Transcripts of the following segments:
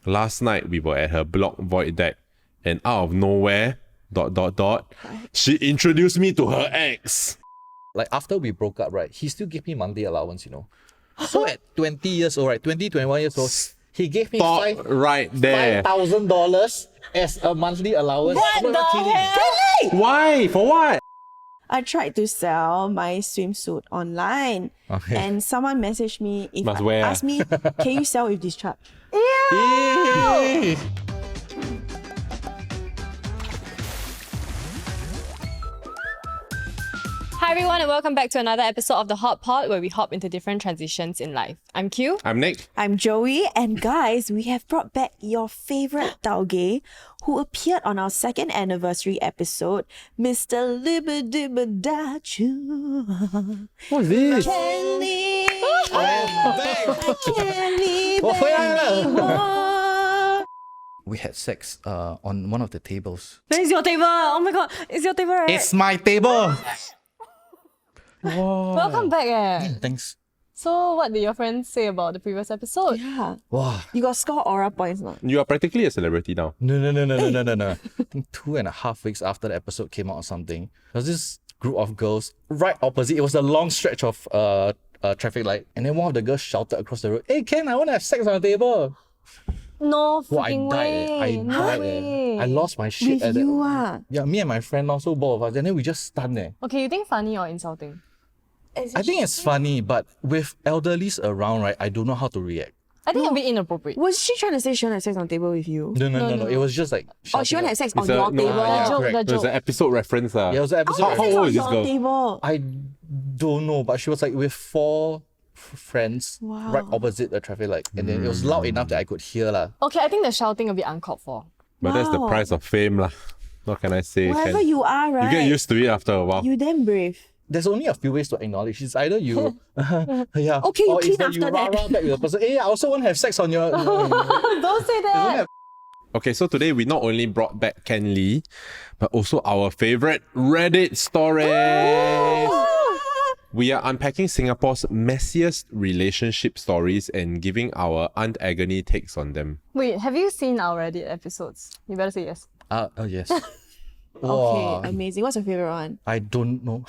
last night we were at her block void deck and out of nowhere, ... she introduced me to her ex. Like after we broke up, right, he still gave me monthly allowance, you know. So at 20 years old, right, 21 years old, he gave me right there. $5,000 as a monthly allowance. What I'm not the kidding. hell? Why? For what? I tried to sell my swimsuit online, and someone messaged me asked me, "Can you sell with discharge?" Ew. Hi everyone and welcome back to another episode of The Hot Pot where we hop into different transitions in life. I'm Q. I'm Nick. I'm Joey, and guys, we have brought back your favorite TAUGEHS who appeared on our 2nd anniversary episode, Mr. Libidibadachu. What's this? Kenley. I can't leave. We had sex on one of the tables. That is your table! Oh my god, it's your table, right? It's my table! Welcome back Thanks. So what did your friends say about the previous episode? Yeah. Wow. You got score aura points now. You are practically a celebrity now. No. I think 2.5 weeks after the episode came out or something, there was this group of girls right opposite. It was a long stretch of traffic light. And then one of the girls shouted across the road, "Hey Ken, I want to have sex on the table." No Wow, I freaking died. way. I died. I lost my shit. With you ah. Yeah, me and my friend also both of us. And then we just stunned there. Okay, you think funny or insulting? I think it's funny, but with elderlies around, right, I don't know how to react. I think a bit inappropriate. Was she trying to say she want to have sex on the table with you? No. It was just like... Or she want to have sex on It's a- your no, table? yeah, joke, correct. the It was joke. an episode reference. Yeah, it was an episode. How old is this on girl? table. I don't know, but she was like with 4 friends Wow. right opposite the traffic light. And then it was loud enough that I could hear lah. Okay, I think the shouting a bit uncalled for. But that's the Wow. price of fame lah. What can I say? Wherever Ken? you are, right? You get used to it after a while. You damn brave. There's only a few ways to acknowledge. It's either you... yeah. Okay, you or clean it's that after you that. rah-rah back with the person. Hey, I also want to have sex on your... Don't say that! Okay, so today we not only brought back Kenley, but also our favorite Reddit stories. We are unpacking Singapore's messiest relationship stories and giving our agony takes on them. Wait, have you seen our Reddit episodes? You better say yes. Oh, yes. Okay, amazing. What's your favorite one? I don't know.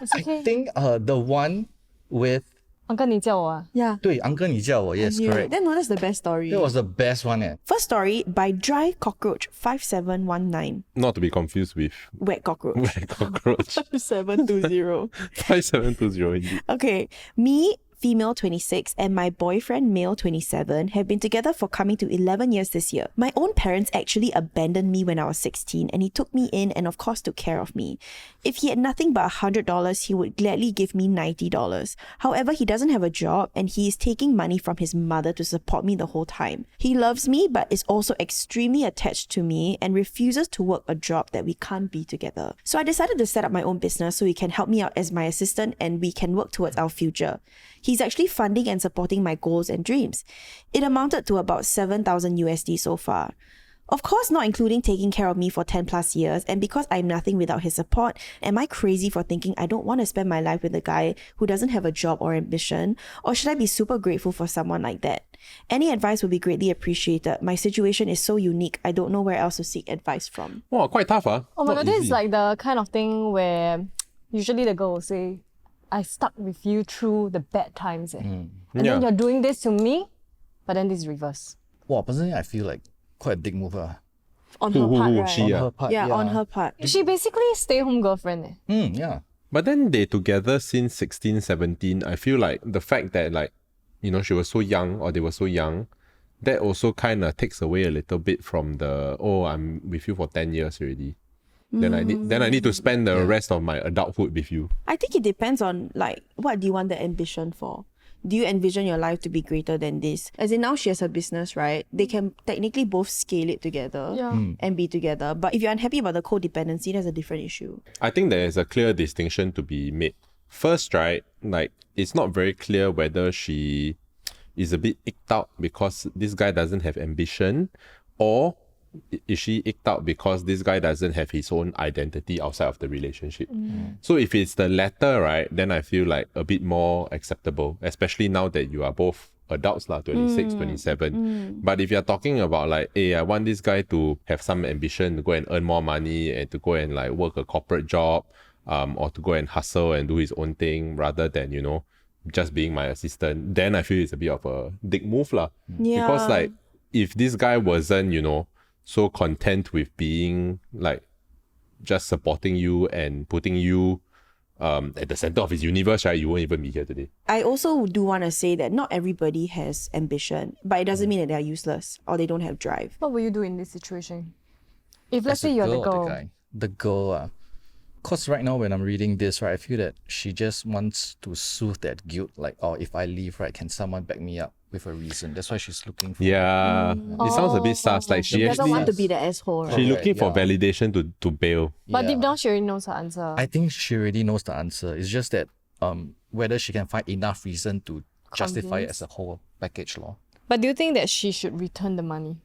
It's okay. I think the one with... Uncle 你叫我啊 Yeah. 对 Uncle 你叫我 yes, Yeah, correct. then no, that's the best story. That was the best one. First story by Dry Cockroach 5719. Not to be confused with Wet Cockroach. Red Cockroach. 720. 5720 indeed. Okay, me, female 26, and my boyfriend, male 27, have been together for coming to 11 years this year. My own parents actually abandoned me when I was 16, and he took me in and of course took care of me. If he had nothing but $100, he would gladly give me $90. However, he doesn't have a job and he is taking money from his mother to support me the whole time. He loves me but is also extremely attached to me and refuses to work a job that we can't be together. So I decided to set up my own business so he can help me out as my assistant and we can work towards our future. He's actually funding and supporting my goals and dreams. It amounted to about 7,000 USD so far. Of course, not including taking care of me for 10 plus years, and because I'm nothing without his support, am I crazy for thinking I don't want to spend my life with a guy who doesn't have a job or ambition? Or should I be super grateful for someone like that? Any advice would be greatly appreciated. My situation is so unique, I don't know where else to seek advice from. Wow, quite tough, huh? Oh my Not god, this is easy. like the kind of thing where usually the girl will say, I stuck with you through the bad times. And then Yeah. you're doing this to me, but then this is reverse. Wow, personally, I feel like quite a dick move. On Who, her part, right? she, On yeah. her part. Yeah, on her part. She basically stay-home girlfriend. Yeah. But then they together since 16, 17. I feel like the fact that like, you know, she was so young or they were so young, that also kind of takes away a little bit from the, oh, I'm with you for 10 years already. Then I need to spend the rest of my adulthood with you. I think it depends on like what do you want the ambition for? Do you envision your life to be greater than this? As in now she has a business, right? They can technically both scale it together and be together. But if you're unhappy about the codependency, that's a different issue. I think there is a clear distinction to be made. First, right, like it's not very clear whether she is a bit icked out because this guy doesn't have ambition, or is she icked out because this guy doesn't have his own identity outside of the relationship. So if it's the latter, right, then I feel like a bit more acceptable, especially now that you are both adults lah, 26, 27. But if you're talking about like, hey, I want this guy to have some ambition to go and earn more money and to go and like work a corporate job, or to go and hustle and do his own thing rather than, you know, just being my assistant, then I feel it's a bit of a dick move lah. Yeah. Because like, if this guy wasn't, you know, so content with being like just supporting you and putting you at the center of his universe, right, you won't even be here today. I also do want to say that not everybody has ambition, but it doesn't mean that they are useless or they don't have drive. What will you do in this situation? If let's As say a you're the or girl. guy? The girl, because right now when I'm reading this, right, I feel that she just wants to soothe that guilt. Like, oh, if I leave, right, can someone back me up with a reason? That's why she's looking for. Yeah, it sounds a bit sus. Like She she doesn't actually want to be the asshole, right? she's Correct, looking for yeah. validation to bail. But Yeah. deep down, she already knows her answer. I think she already knows the answer. It's just that whether she can find enough reason to justify it as a whole package law. But do you think that she should return the money?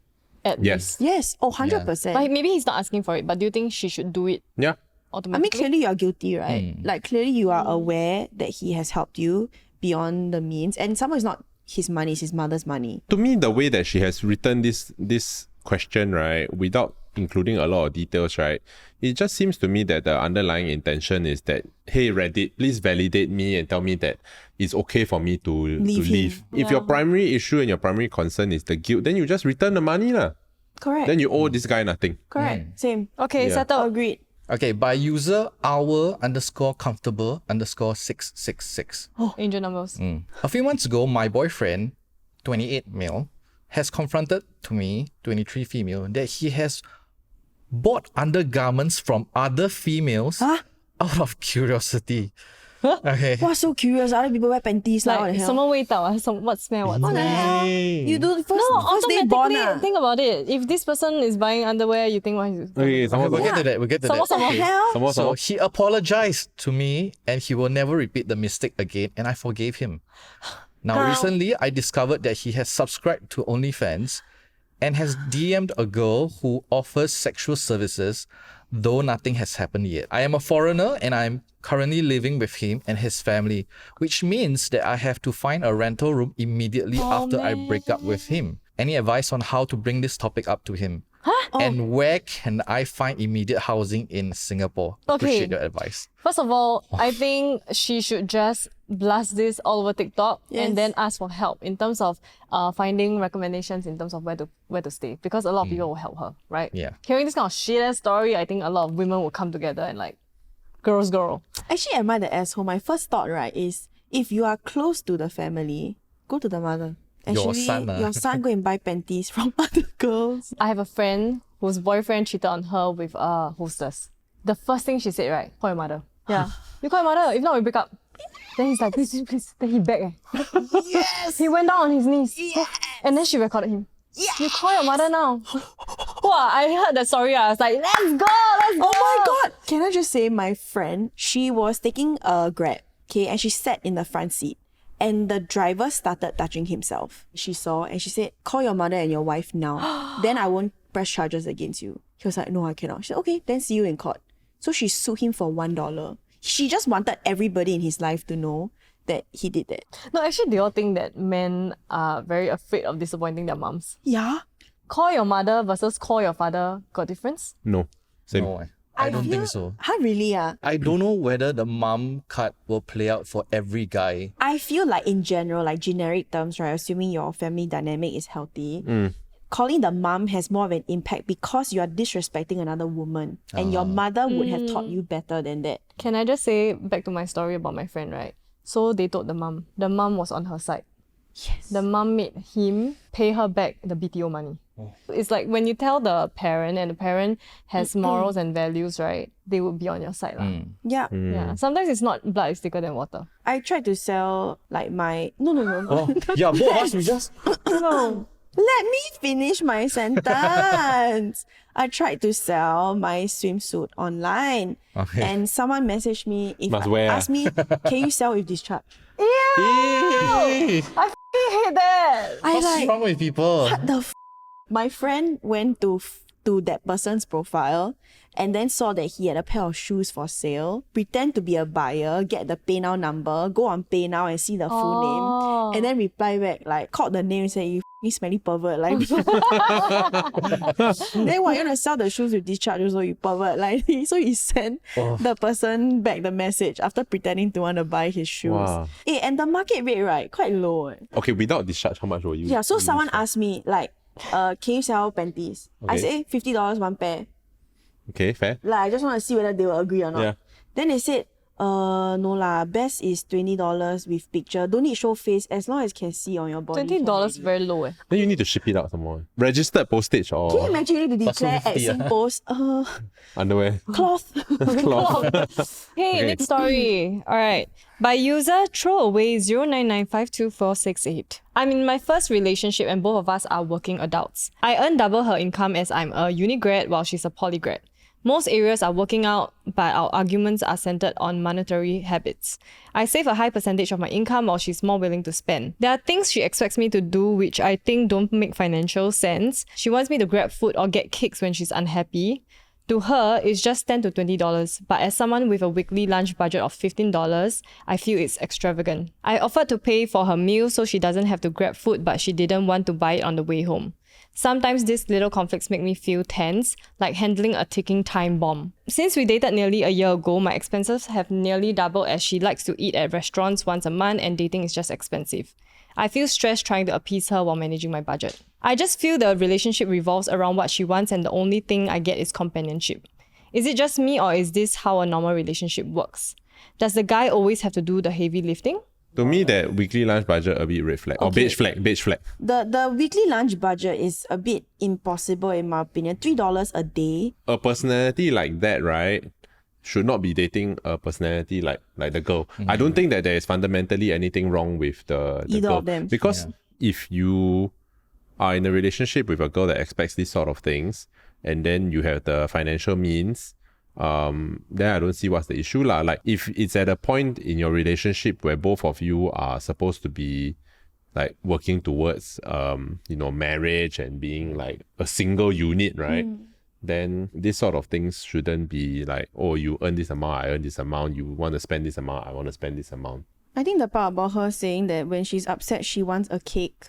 At Yes. least? Yes, 100%. Like maybe he's not asking for it, but do you think she should do it Yeah. I mean, automatically? clearly you are guilty, right? Like, clearly you are aware that he has helped you beyond the means. And someone is not his money, it's his mother's money. To me, the way that she has written this question, right, without including a lot of details, right, it just seems to me that the underlying intention is that, hey, Reddit, please validate me and tell me that it's okay for me to leave. If your primary issue and your primary concern is the guilt, then you just return the money lah. Correct. Then you owe this guy nothing. Correct. Same. Okay, Yeah. settled. Agreed. Okay, by user our_comfortable_666. Angel numbers. A few months ago, my boyfriend, 28 male, has confronted to me, 23 female, that he has bought undergarments from other females out of curiosity. Okay. Wow, so curious. Other people wear panties like, what the Like, hell? 什么味道啊? What smell? What smell? You do first, No, first day born automatically think about it. If this person is buying underwear, you think what he's Okay, Okay, we'll get to that. We'll get to that. What the hell? So he apologized to me and he will never repeat the mistake again, and I forgave him. Now, recently, I discovered that he has subscribed to OnlyFans and has DM'd a girl who offers sexual services, though nothing has happened yet. I am a foreigner and I'm currently living with him and his family, which means that I have to find a rental room immediately after I break up with him. Any advice on how to bring this topic up to him? And where can I find immediate housing in Singapore? Okay. Appreciate your advice. First of all, I think she should just blast this all over TikTok and then ask for help in terms of finding recommendations in terms of where to stay, because a lot of people will help her, right? Yeah. Hearing this kind of shit ass story, I think a lot of women will come together and like, girl. Actually, am I the asshole? My first thought, right, is if you are close to the family, go to the mother. Your son, your son go and buy panties from other girls. I have a friend whose boyfriend cheated on her with a hostess. The first thing she said, right, call your mother. Yeah. You call your mother, if not we break up. Then he's like, please. Then he begged. Yes! He went down on his knees. Yes! And then she recorded him. Yes! You call your mother now. Wow, I heard that story. I was like, let's go. Oh my god! Can I just say, my friend, she was taking a Grab, okay, and she sat in the front seat. And the driver started touching himself. She saw and she said, call your mother and your wife now. Then I won't press charges against you. He was like, no, I cannot. She said, okay, then see you in court. So she sued him for $1. She just wanted everybody in his life to know that he did that. No, actually, do you all think that men are very afraid of disappointing their moms? Yeah. Call your mother versus call your father got difference? No. Same. No, I don't think so. Huh, really? I don't know whether the mom card will play out for every guy. I feel like in general, like generic terms, right, assuming your family dynamic is healthy, calling the mom has more of an impact because you are disrespecting another woman. And your mother would have taught you better than that. Can I just say back to my story about my friend, right? So they told the mom. The mom was on her side. Yes. The mom made him pay her back the BTO money. It's like when you tell the parent and the parent has morals and values, right? They would be on your side. Yeah. Yeah. Sometimes it's not blood is thicker than water. I tried to sell like my... No. Yeah, both of us, we just... No. Let me finish my sentence. I tried to sell my swimsuit online. Okay. And someone messaged me, asked me, can you sell with discharge? Hey, I hate that. I what's like, wrong with people? what the f-? My friend went to to that person's profile and then saw that he had a pair of shoes for sale, pretend to be a buyer, get the PayNow number, go on PayNow and see the full name, and then reply back, like, called the name and say, you f***ing smelly pervert. Like, then why you want to sell the shoes with discharge also, you pervert? Like, so he sent the person back the message after pretending to want to buy his shoes. Wow. And the market rate, right, quite low. Okay, without discharge, how much were you? Yeah, so someone asked me, like, can you sell panties? I say $50 one pair. Okay, fair. Like, I just want to see whether they will agree or not. Yeah. Then they said, no lah, best is $20 with picture. Don't need show face as long as can see on your body. $20 very low eh. Then you need to ship it out some more. Registered postage or Can you imagine you need to declare at 50, SingPost, underwear. cloth. Hey, Okay. next story. All right. By user, throw away 09952468. I'm in my first relationship and both of us are working adults. I earn double her income as I'm a uni grad while she's a poly grad. Most areas are working out, but our arguments are centered on monetary habits. I save a high percentage of my income while she's more willing to spend. There are things she expects me to do which I think don't make financial sense. She wants me to grab food or get kicks when she's unhappy. To her, it's just $10 to $20, but as someone with a weekly lunch budget of $15, I feel it's extravagant. I offered to pay for her meal so she doesn't have to grab food, but she didn't want to buy it on the way home. Sometimes these little conflicts make me feel tense, like handling a ticking time bomb. Since we dated nearly a year ago, my expenses have nearly doubled as she likes to eat at restaurants once a month and dating is just expensive. I feel stressed trying to appease her while managing my budget. I just feel the relationship revolves around what she wants and the only thing I get is companionship. Is it just me or is this how a normal relationship works? Does the guy always have to do the heavy lifting? To me, that weekly lunch budget a bit red flag. Or beige flag. The weekly lunch budget is a bit impossible in my opinion. $3 a day. A personality like that, right, should not be dating a personality like the girl. I don't think that there is fundamentally anything wrong with the Either girl. of them. Because if you are in a relationship with a girl that expects these sort of things, and then you have the financial means, then I don't see what's the issue lah. Like, if it's at a point in your relationship where both of you are supposed to be like working towards marriage and being like a single unit, right? Then this sort of things shouldn't be like, oh, you earn this amount, I earn this amount, you want to spend this amount, I want to spend this amount. I think the part about her saying that when she's upset she wants a cake,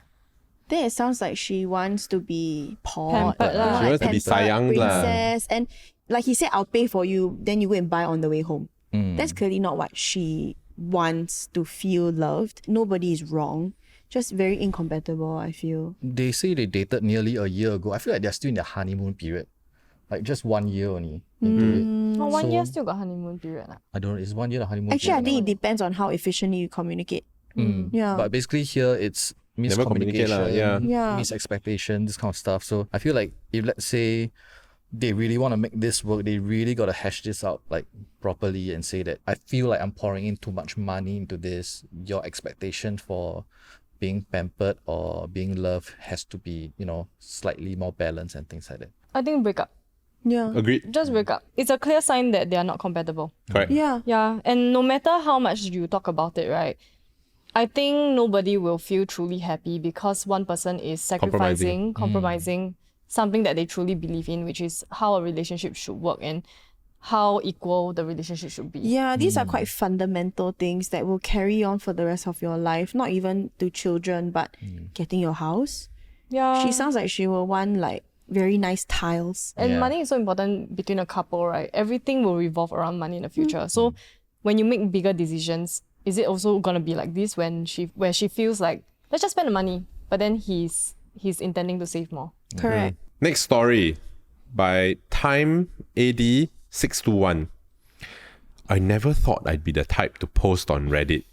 then it sounds like she wants to be Pampered lah. She wants to be sayang lah. princess. And like he said, I'll pay for you, then you go and buy on the way home. That's clearly not what she wants to feel loved. Nobody is wrong. Just very incompatible, I feel. They say they dated nearly a year ago. I feel like they're still in their honeymoon period. Like just 1 year only into it. Oh, 1 So- year still got honeymoon period. I don't know, is 1 year the honeymoon Actually, I period? think it depends on how efficiently you communicate. Yeah. But basically here it's Never communicate lah, miscommunication, yeah. misexpectation, this kind of stuff. So I feel like if let's say they really want to make this work, they really got to hash this out like properly and say that I feel like I'm pouring in too much money into this. Your expectation for being pampered or being loved has to be, slightly more balanced and things like that. I think break up. Yeah. Agreed. Just break up. It's a clear sign that they are not compatible. Correct. Yeah. Yeah, and no matter how much you talk about it, right? I think nobody will feel truly happy because one person is sacrificing, compromising something that they truly believe in, which is how a relationship should work and how equal the relationship should be. Yeah, these are quite fundamental things that will carry on for the rest of your life. Not even to children, but getting your house. Yeah. She sounds like she will want like very nice tiles. And Yeah. money is so important between a couple, right? Everything will revolve around money in the future. So when you make bigger decisions, is it also gonna be like this where she feels like, let's just spend the money, but then he's intending to save more? Correct. Next story by Time AD 621. I never thought I'd be the type to post on Reddit,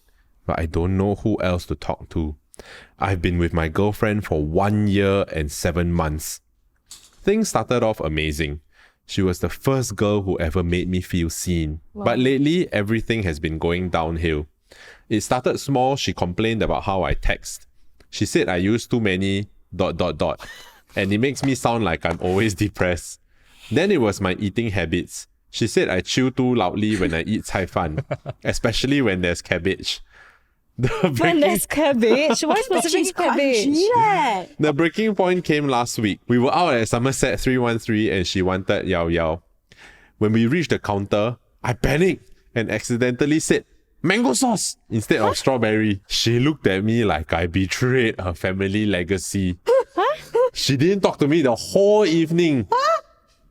but I don't know who else to talk to. I've been with my girlfriend for 1 year and 7 months. Things started off amazing. She was the first girl who ever made me feel seen. But lately, everything has been going downhill. It started small. She complained about how I text. She said I use too many ... and it makes me sound like I'm always depressed. Then it was my eating habits. She said I chew too loudly when I eat cai fan, especially when there's cabbage. When there's cabbage, why specifically cabbage? Yeah. The breaking point came last week. We were out at Somerset 313 and she wanted Yao Yao. When we reached the counter, I panicked and accidentally said mango sauce instead of strawberry. She looked at me like I betrayed her family legacy. She didn't talk to me the whole evening.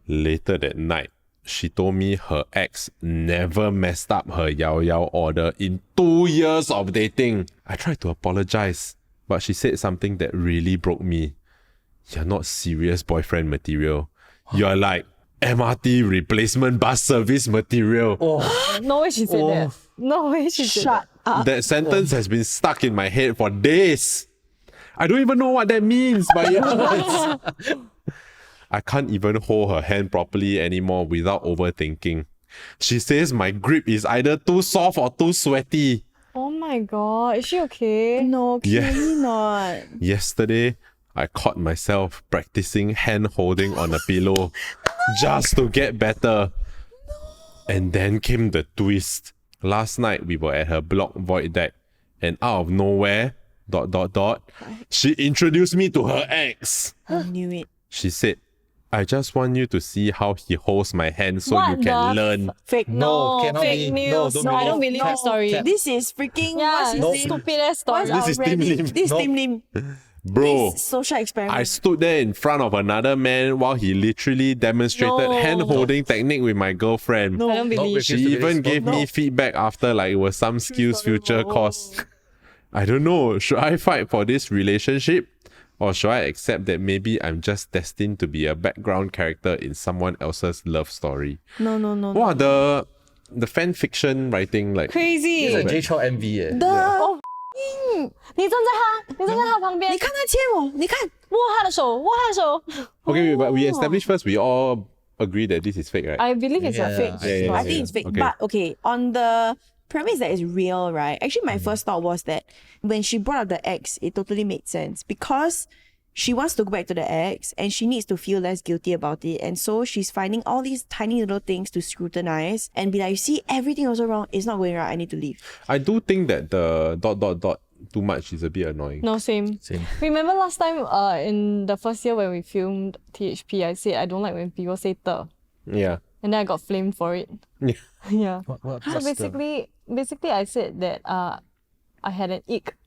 Later that night, she told me her ex never messed up her Yao Yao order in 2 years of dating. I tried to apologize, but she said something that really broke me. You're not serious boyfriend material. You're like MRT replacement bus service material. No way she said that. No way she said Shut up. That sentence has been stuck in my head for days. I don't even know what that means, but yeah. I can't even hold her hand properly anymore without overthinking. She says my grip is either too soft or too sweaty. Oh my god, is she okay? No, Yeah. clearly not. Yesterday, I caught myself practicing hand holding on a pillow just to get better. And then came the twist. Last night, we were at her block void deck, and out of nowhere, ... she introduced me to her ex. I knew it. She said, I just want you to see how he holds my hand so What you can the learn. Fake. No, cannot fake be. No, news. don't No, I don't believe. believe her story. Can't. This is freaking. Yeah, What's his no. name? stupid ass story. What's This our is Team Reddit? Lim. This is No. Team Lim. Bro, This social experiment. I stood there in front of another man while he literally demonstrated No. hand holding technique with my girlfriend. I don't believe. refuse She to even believe. gave me feedback after like it was some skills future course. I don't know. Should I fight for this relationship? Or should I accept that maybe I'm just destined to be a background character in someone else's love story? No. What are the fan fiction writing like? Crazy. It's a J Chow MV 耶。 你站在他旁边，你看他牵我，你看。握他的手，握他的手。 Okay, but we established first, we all agree that this is fake, right? I believe it's Yeah, a fake. yeah, I think it's fake. Okay. But okay, on the premise that it's real, right? Actually, my first thought was that when she brought up the ex, it totally made sense because she wants to go back to the ex and she needs to feel less guilty about it. And so she's finding all these tiny little things to scrutinize and be like, you see, everything was wrong. It's not going right. I need to leave. I do think that the ... too much is a bit annoying. No, same. Same. Remember last time in the first year when we filmed THP, I said I don't like when people say "the," Yeah. and then I got flamed for it. Yeah. Yeah. What, So what's basically, I said that I had an ick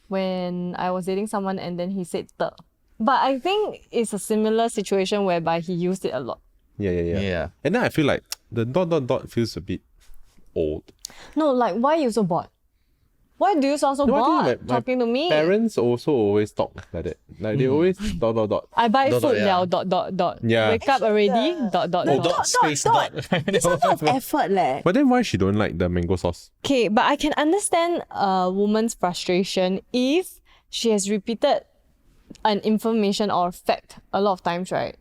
when I was dating someone and then he said "the." But I think it's a similar situation whereby he used it a lot. Yeah. And then I feel like the ... feels a bit old. No, like why you so bored? Why do you sound so No, I bored think my talking to me? Parents also always talk like that. Like they always ... I buy Dot, food dot, now, ... Yeah. Wake up already, ... Dot, space, dot. It's a lot of effort, leh. But then why she don't like the mango sauce? Okay, but I can understand a woman's frustration if she has repeated an information or fact a lot of times, right?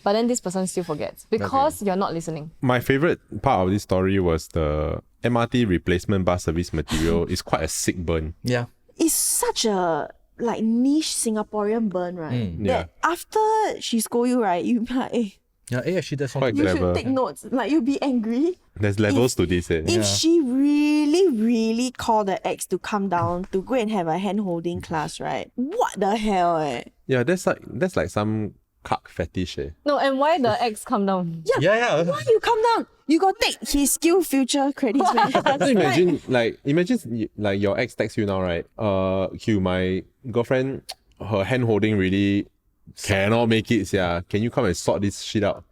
But then this person still forgets because you're not listening. My favorite part of this story was the MRT replacement bus service material is quite a sick burn. Yeah. It's such a like niche Singaporean burn, right? Yeah. That after she scold you, right, you be like, hey, Yeah, actually that's Quite you clever. should take notes. Like you'll be angry. There's levels to this. If she really called the ex to come down to go and have a hand holding class, right? What the hell, eh? Yeah, that's like some cuck fetish. No, and why the ex come down? Yeah. Why you come down? You got take his skill future credits, man. So imagine like your ex texts you now, right? Hugh, my girlfriend, her hand holding really cannot make it. Yeah, can you come and sort this shit out?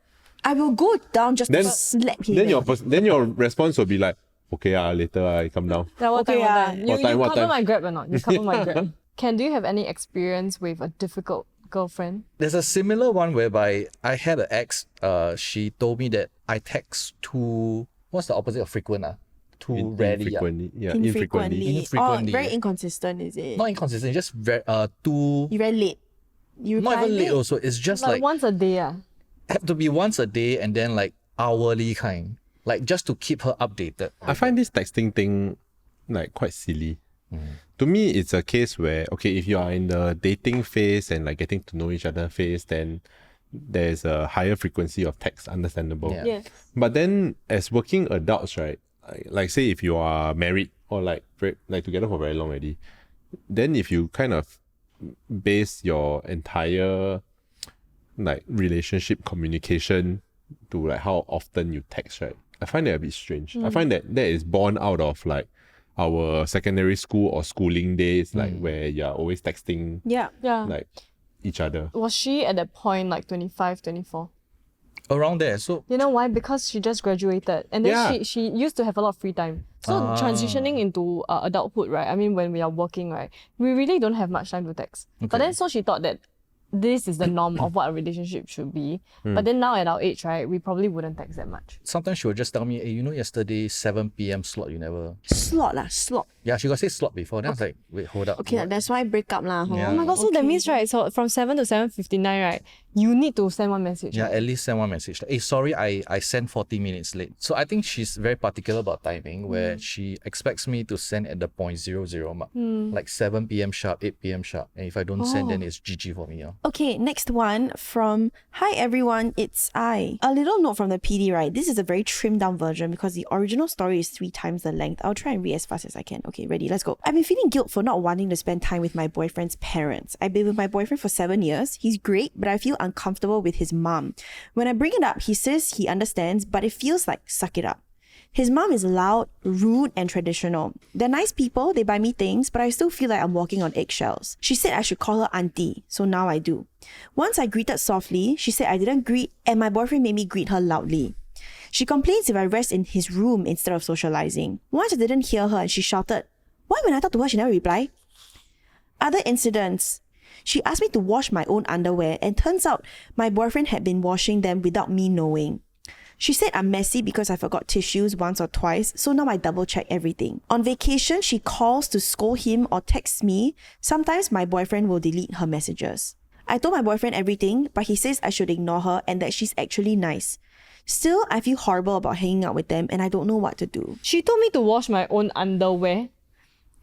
I will go down just Then- to slap him. Then your response will be like, okay, later I come down. Yeah, what Okay, time? yeah. You What cover time? my grab or not? You cover my grab. Do you have any experience with a difficult girlfriend? There's a similar one whereby I had an ex. She told me that I text too. What's the opposite of frequent? Too rarely. Infrequently. Yeah, infrequently. Infrequently. Oh, very inconsistent, is it? Not inconsistent. Just too. You very late. You Not reply even late. Also, it's just Like like once a day, have to be once a day and then like hourly kind. Like just to keep her updated. I find this texting thing like quite silly. To me, it's a case where, okay, if you are in the dating phase and like getting to know each other phase, then there's a higher frequency of text, understandable. Yeah. yeah. But then as working adults, right, like say if you are married or like together for very long already, then if you kind of base your entire like relationship communication to like how often you text, right? I find that a bit strange. I find that is born out of like our secondary school or schooling days, like where you're always texting Yeah. like each other. Was she at that point like 25, 24? Around there. So You know why? Because she just graduated and then Yeah. she used to have a lot of free time. So transitioning into adulthood, right? I mean, when we are working, right, we really don't have much time to text. But then so she thought that this is the norm of what a relationship should be. But then now at our age, right, we probably wouldn't text that much. sometimes she would just tell me, hey, you know, yesterday 7 p.m. slot, you never. Slot. Yeah, she got say slot before. Then I was like, wait, hold up. Okay, what? that's why break up lah. Yeah. Oh my god, so that means, right, so from 7 to 7:59, right, you need to send one message. Yeah, right? at least send one message. Like, hey, sorry, I sent 40 minutes late. So I think she's very particular about timing, where she expects me to send at the 0.00 mark, like 7 p.m. sharp, 8 p.m. sharp. And if I don't send, then it's GG for me. Okay, next one from Hi everyone, it's I. A little note from the PD, right? This is a very trimmed down version because the original story is 3 times the length. I'll try and read as fast as I can. Okay, ready, let's go. I've been feeling guilt for not wanting to spend time with my boyfriend's parents. I've been with my boyfriend for 7 years. He's great, but I feel uncomfortable with his mom. When I bring it up, he says he understands, but it feels like suck it up. His mom is loud, rude, and traditional. They're nice people, they buy me things, but I still feel like I'm walking on eggshells. She said I should call her auntie, so now I do. Once I greeted softly, she said I didn't greet, and my boyfriend made me greet her loudly. She complains if I rest in his room instead of socializing. Once I didn't hear her and she shouted, why when I talk to her she never reply? Other incidents. She asked me to wash my own underwear, and turns out my boyfriend had been washing them without me knowing. She said I'm messy because I forgot tissues once or twice, so now I double check everything. On vacation, she calls to scold him or texts me. Sometimes my boyfriend will delete her messages. I told my boyfriend everything, but he says I should ignore her and that she's actually nice. Still, I feel horrible about hanging out with them and I don't know what to do. She told me to wash my own underwear.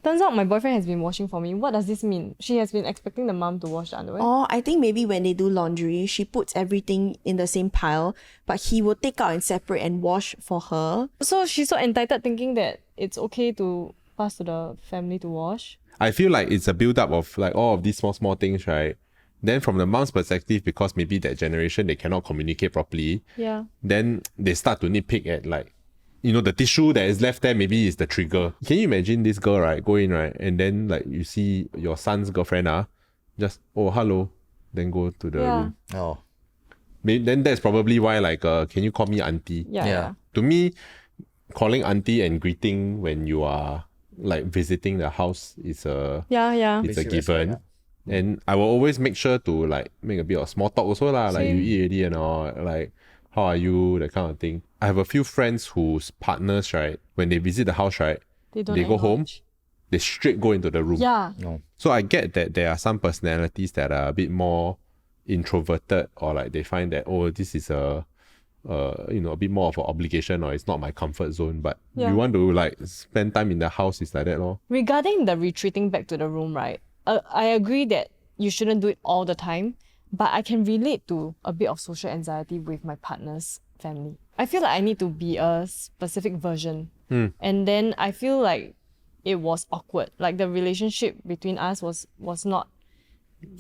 Turns out my boyfriend has been washing for me. What does this mean? She has been expecting the mom to wash the underwear? Or I think maybe when they do laundry, she puts everything in the same pile, but he will take out and separate and wash for her. So she's so entitled thinking that it's okay to pass to the family to wash? I feel like it's a build up of like all of these small things, right? Then from the mom's perspective, because maybe that generation, they cannot communicate properly. Yeah. Then they start to nitpick at like, you know, the tissue that is left there maybe is the trigger. Can you imagine this girl, right, go in, right, and then like you see your son's girlfriend, just, oh, hello, then go to the room. Oh. Then that's probably why like, can you call me auntie? Yeah. To me, calling auntie and greeting when you are like visiting the house is a Yeah. it's a Basic given. respect, And I will always make sure to like make a bit of small talk also lah, like you eat already and all, like how are you, that kind of thing. I have a few friends whose partners, right, when they visit the house, right, They don't they go home, acknowledge. they straight go into the room. Yeah. No. So I get that there are some personalities that are a bit more introverted, or like they find that, oh, this is a bit more of an obligation, or it's not my comfort zone. But you want to like spend time in the house, is like that lor. Regarding the retreating back to the room, right? I agree that you shouldn't do it all the time, but I can relate to a bit of social anxiety with my partner's family. I feel like I need to be a specific version. And then I feel like it was awkward. Like the relationship between us was not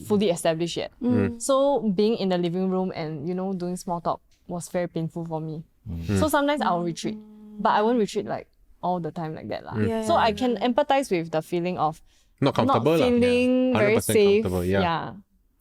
fully established yet. So being in the living room and, doing small talk was very painful for me. So sometimes I'll retreat, but I won't retreat like all the time like that. So I can empathize with the feeling of Not comfortable not lah. feeling very 100% safe. comfortable, yeah.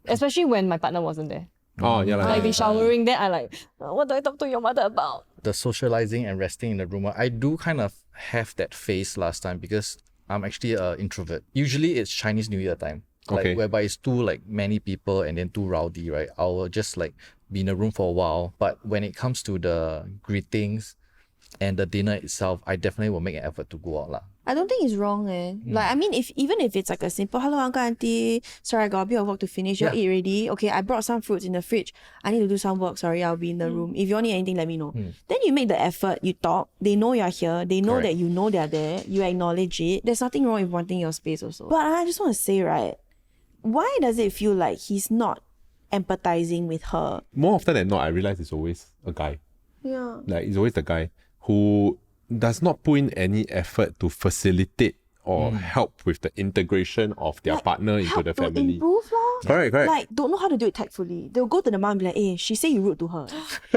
Especially when my partner wasn't there. Oh, yeah lah. Like be showering, then I like, what do I talk to your mother about? The socializing and resting in the room, I do kind of have that phase last time because I'm actually an introvert. Usually it's Chinese New Year time. Okay. Like whereby it's too like many people and then too rowdy, right? I'll just like be in a room for a while. But when it comes to the greetings and the dinner itself, I definitely will make an effort to go out lah. I don't think it's wrong Like, I mean, even if it's like a simple, hello uncle, auntie, sorry, I got a bit of work to finish, you all eat already? Okay, I brought some fruits in the fridge, I need to do some work, sorry, I'll be in the room. If you all need anything, let me know. Then you make the effort, you talk, they know you're here, they know Correct. that you know they're there, you acknowledge it. There's nothing wrong with wanting your space also. But I just want to say, right, why does it feel like he's not empathizing with her? More often than not, I realize it's always a guy. Yeah. Like it's always the guy who does not put in any effort to facilitate or help with the integration of their partner into help the to family. improve lor. Correct. Like, don't know how to do it tactfully. They'll go to the mom and be like, hey, she say you rude to her.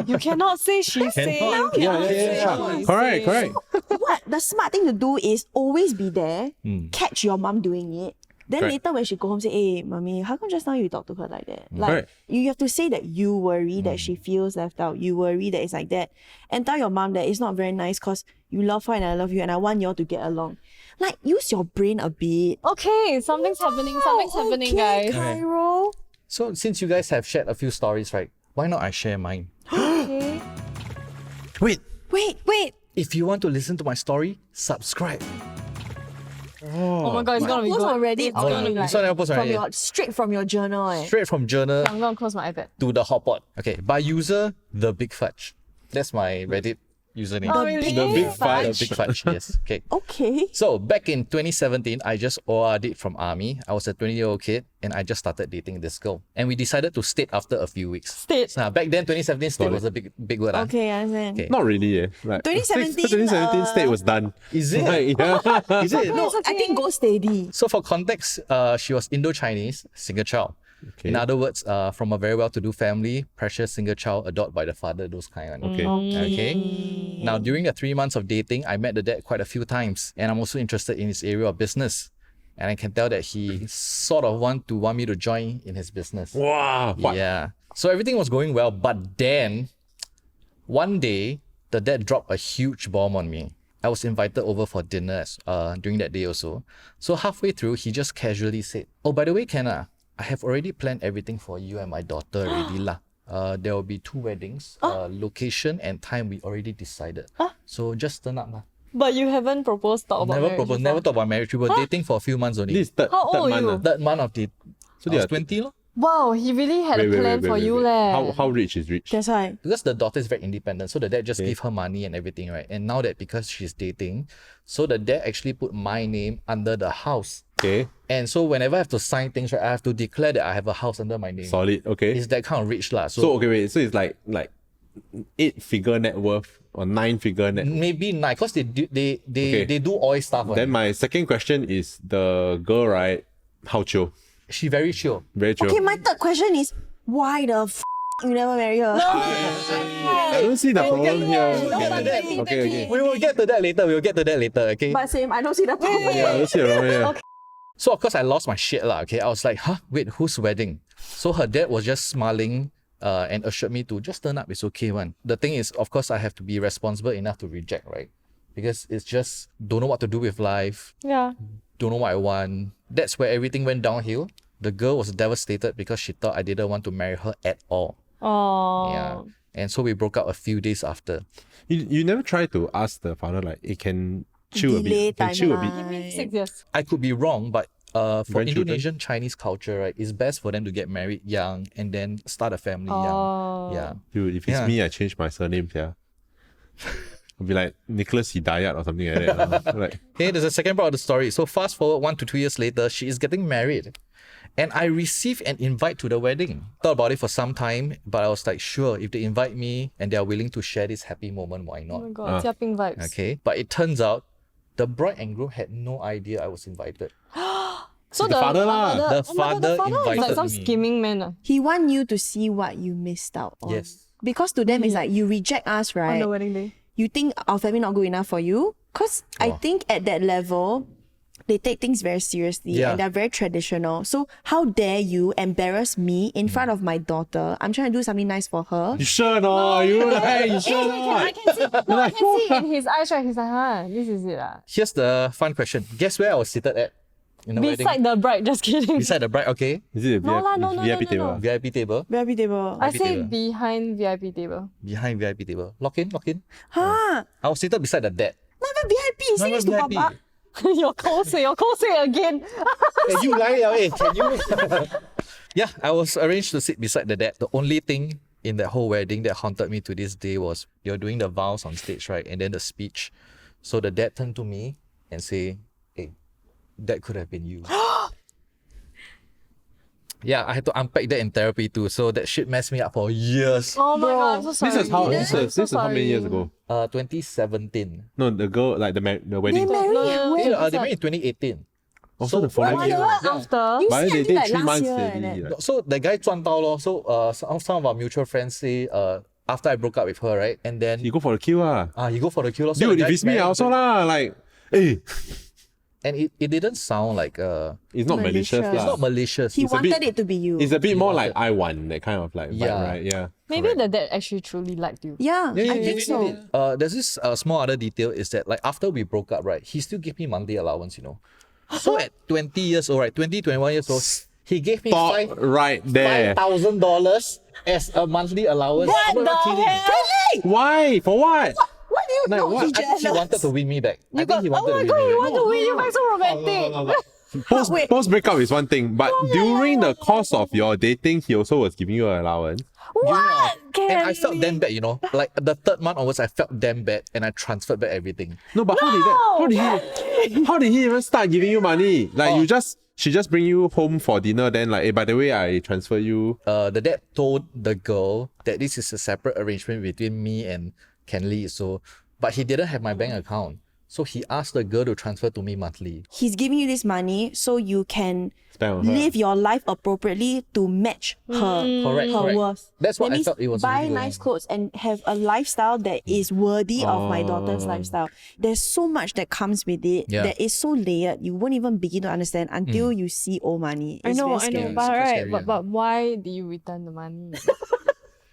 You cannot say she say. You cannot say she Correct. say. What the smart thing to do is always be there, catch your mom doing it. Then Correct. later when she go home, say, hey, mommy, how come just now you talk to her like that? Like, Correct. you have to say that you worry that she feels left out. You worry that it's like that. And tell your mom that it's not very nice because you love her and I love you and I want you all to get along. Like, use your brain a bit. Okay, something's happening, Okay, guys. Cairo. So since you guys have shared a few stories, right? Why not I share mine? Okay. Wait, Wait. if you want to listen to my story, subscribe. Oh my god, it's gonna be Post good. already. It's gonna be This one I post from already. your, straight from your journal. Straight from journal I'm gonna close my iPad. to the hotpot. Okay, by user thebigfudge. That's my Reddit username. Oh, really? The big fudge. The big fudge, yes. Okay. Okay. So back in 2017, I just OR'd from army. I was a 20-year-old kid and I just started dating this girl. And we decided to state after a few weeks. State. So, back then, 2017 state was a big word. Okay, I understand. Okay. Not really. Like 2017, 2017 state was done. Is it? Like, yeah. Is it? No. I think go steady. So for context, she was Indo-Chinese, single child. Okay. In other words, from a very well-to-do family, precious single child, adored by the father, those kind. Okay. Okay. Now, during the 3 months of dating, I met the dad quite a few times, and I'm also interested in his area of business. And I can tell that he sort of want me to join in his business. Wow. What? Yeah. So everything was going well, but then one day the dad dropped a huge bomb on me. I was invited over for dinner during that day also. So halfway through, he just casually said, "Oh, by the way, Kenna, I have already planned everything for you and my daughter already lah. There will be 2 weddings. Location and time we already decided. So just turn up lah." But you haven't proposed talk about Never marriage proposed, before. never talked about marriage. We were dating for a few months only. This is third How old month. you? ah. Third month of the. So they I was are 20 lor. Wow, he really had a plan for you leh. How rich is rich? That's why. Because the daughter is very independent, so the dad just gave her money and everything, right? And now that because she's dating, so the dad actually put my name under the house. Okay. And so whenever I have to sign things, right, I have to declare that I have a house under my name. Solid. Okay. It's that kind of rich lah. So okay, wait. So it's like 8-figure net worth or 9-figure net. maybe 9, because they do oil stuff. Then my second question is the girl, right? How chill? She very chill. Very chill. Okay, my third question is, why the you never marry her? I don't see the problem here. Okay. We will get to that later. Okay. But same, I don't see the problem. I don't see the problem here. So of course I lost my shit lah. Okay, I was like, huh? Wait, whose wedding? So her dad was just smiling and assured me to just turn up. It's okay, one. The thing is, of course, I have to be responsible enough to reject, right? Because it's just don't know what to do with life, Yeah. don't know what I want. That's where everything went downhill. The girl was devastated because she thought I didn't want to marry her at all. Oh. Yeah, and so we broke up a few days after. You never try to ask the father like, it can chill Delay a bit. Can chill a bit. timeline. 6 years. I could be wrong, but for Grandchildren? Indonesian Chinese culture, right, it's best for them to get married young and then start a family Oh. young. Yeah. Dude, if it's Yeah. me, I change my surname, yeah. I'll be like Nicholas Hidayat or something like that. Like, Hey, there's a second part of the story. So fast forward 1 to 2 years later, she is getting married. And I received an invite to the wedding. Thought about it for some time, but I was like, sure, if they invite me and they are willing to share this happy moment, why Oh not? my god, Jiaping vibes. Okay. But it turns out the bride and groom had no idea I was invited. So the father lah. The father is like invited some me. scheming man. Ah. He want you to see what you missed out on. Yes. Because to them, it's like, you reject us, On right? the wedding day. You think our family not good enough for you? Because I think at that level, they take things very seriously Yeah. and they're very traditional. So how dare you embarrass me in front of my daughter? I'm trying to do something nice for her. you sure no? You like, you sure I not? can see. No, I can see in his eyes, right? He's like, huh, this is it. Here's the fun question. Guess where I was seated at in the Beside wedding? the bride, just kidding. Beside the bride, okay. Is it a No lah, no, no, VIP no, table? no. VIP table. VIP table. I VIP say table. behind VIP table. Behind VIP table. Lock in. Huh? I was seated beside the dad. Not even VIP. Say Not this to even Papa. your call say again. Hey, you lie, hey. Can you? Yeah, I was arranged to sit beside the dad. The only thing in that whole wedding that haunted me to this day was you're doing the vows on stage, right? And then the speech. So the dad turned to me and say, "Hey, that could have been you." Yeah, I had to unpack that in therapy too. So that shit messed me up for years. Oh my god, I'm so sorry. This is how many years ago? 2017. No, the girl, like the wedding. They married in 2018. Also the following One year. year after. You But see they until did like 3 last months year already. like- Like. So the guy 赚到 lor. So some of our mutual friends say after I broke up with her, right? And then You go for the kill he go for the kill lor. So Dude, the if guy it's me, I married also the- lah. Like, hey, And it didn't sound like it's not malicious Malicious. it's lah. not malicious. He It's a wanted bit- it to be you. It's a bit He more wanted- like I won, that kind of like vibe, Yeah. right? Yeah. Maybe the dad actually truly liked you. Yeah, I think so. There's this small other detail is that like after we broke up, right, he still gave me monthly allowance, you know. So at 20 years old, right, 21 years old, he gave me Stop right there. $5,000 as a monthly allowance. What I'm not the kidding. hell? Why? For what? What do you Like, know? what? He I think he jealous. wanted to win me back. I You think got, he oh wanted my to god, win me you back. want to win? You guys so romantic. Post breakup is one thing, but during the course of your dating, he also was giving you an allowance. What? And I felt damn bad, you know. Like the third month onwards, I felt damn bad and I transferred back everything. No, but how did he even start giving you money? Like she just bring you home for dinner, then like, hey, by the way, I transfer you. The dad told the girl that this is a separate arrangement between me and Kenley. So, but he didn't have my bank account. So he asked the girl to transfer to me monthly. He's giving you this money so you can Spend on her. live your life appropriately to match Correct. her correct. worth. That's what That I means felt it was buy really going nice on. clothes and have a lifestyle that is worthy of my daughter's Oh. lifestyle. There's so much that comes with it Yeah. that is so layered. You won't even begin to understand until you see old money. I It's know, very scary. but super right, scary, yeah. but why do you return the money?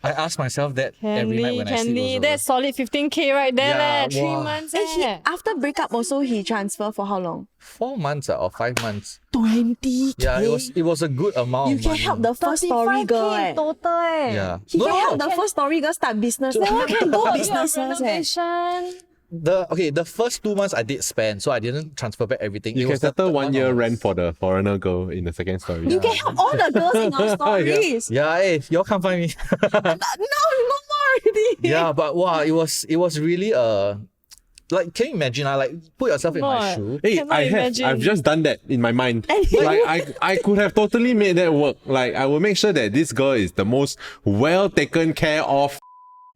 I asked myself that every night when I sleep. Kenley, also. that's solid 15K right there, Yeah, 3 wow. months. And he, Eh. after breakup also he transferred for how long? 4 months or 5 months. 20K. Yeah, it was a good amount You of can money. help the first story 35K girl. in total. Eh. Yeah. He No, can no, help no. the first story girl start business. Then Then can go do a businesses. renovation. The first 2 months I did spend, so I didn't transfer back everything. You It can was the settle third 1 month year onwards. rent for the foreigner girl in the second story. You can help all the girls in our stories. Yeah, hey, y'all can't find me. No more already. Yeah, but wow, it was really like, can you imagine? Like, put yourself in my Not. shoe. Hey, Cannot I've imagine. just done that in my mind. And you- Like I could have totally made that work. Like I will make sure that this girl is the most well taken care of.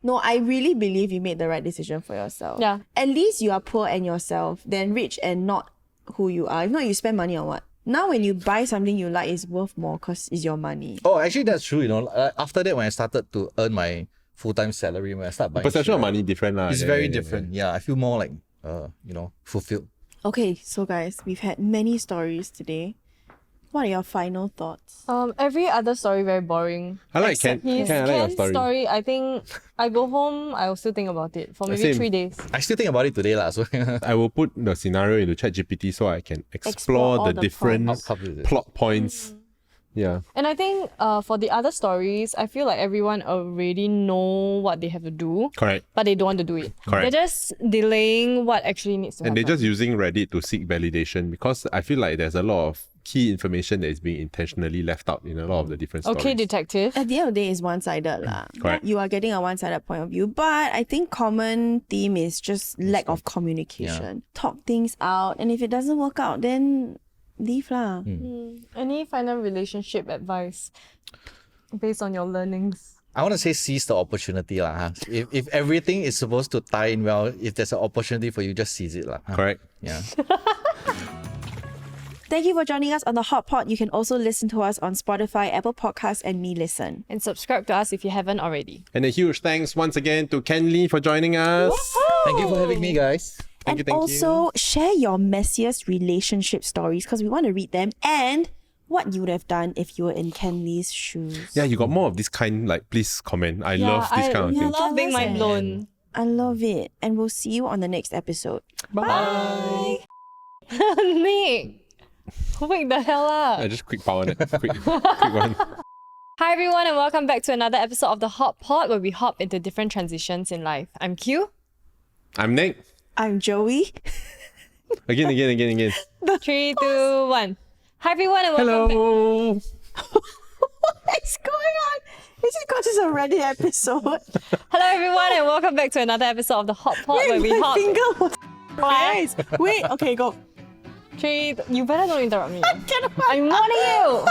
No, I really believe you made the right decision for yourself. Yeah. At least you are poor and yourself, than rich and not who you are. If not, you spend money on what? Now when you buy something you like, it's worth more because it's your money. Oh, actually, that's true. You know, after that, when I started to earn my full-time salary, when I start buying Perception shit, of money different lah. it's Yeah, very yeah, yeah. different. Yeah, I feel more like fulfilled. Okay, so guys, we've had many stories today. What are your final thoughts? Every other story very boring. I like Except Ken. His Ken, I like your Ken's story. I think I go home, I will still think about it for maybe Same. 3 days. I still think about it today, lah. So I will put the scenario into ChatGPT so I can Explore explore all the the different outcomes with it. plot points. Yeah. And I think for the other stories, I feel like everyone already know what they have to do, Correct. but they don't want to do it. Correct. They're just delaying what actually needs to And happen. they're just using Reddit to seek validation because I feel like there's a lot of key information that is being intentionally left out in a lot of the different stories. Okay, detective. At the end of the day, it's one-sided lah. Correct. You are getting a one-sided point of view, but I think common theme is just lack of communication. Talk things out, and if it doesn't work out, then leave lah. Any final relationship advice based on your learnings? I want to say seize the opportunity, lah. Huh? If everything is supposed to tie in well, if there's an opportunity for you, just seize it, lah. Huh? Correct. Yeah. Thank you for joining us on The Hot Pot. You can also listen to us on Spotify, Apple Podcasts, and Me Listen. And subscribe to us if you haven't already. And a huge thanks once again to Kenley for joining us. Thank you for having me, guys. Thank and you. also share your messiest relationship stories because we want to read them and what you would have done if you were in Kenley's shoes. Yeah, you got more of this kind, like, please comment. I love this kind of yeah, thing. I love being Jealous, mind blown. I love it. And we'll see you on the next episode. Bye. Nick, wake the hell up. I just quick power it. Quick one. Hi everyone and welcome back to another episode of The Hot Pot where we hop into different transitions in life. I'm Q. I'm Nick. I'm Joey. Again. 3, 2, 1. Hi everyone and welcome back. Hello. What's going on? Is it because it's a Reddit episode? Hello everyone and welcome back to another episode of The Hot Pot where we my hop. finger was eyes. Wait, okay, go. 3, you better don't interrupt me. Cannot. I'm warning you.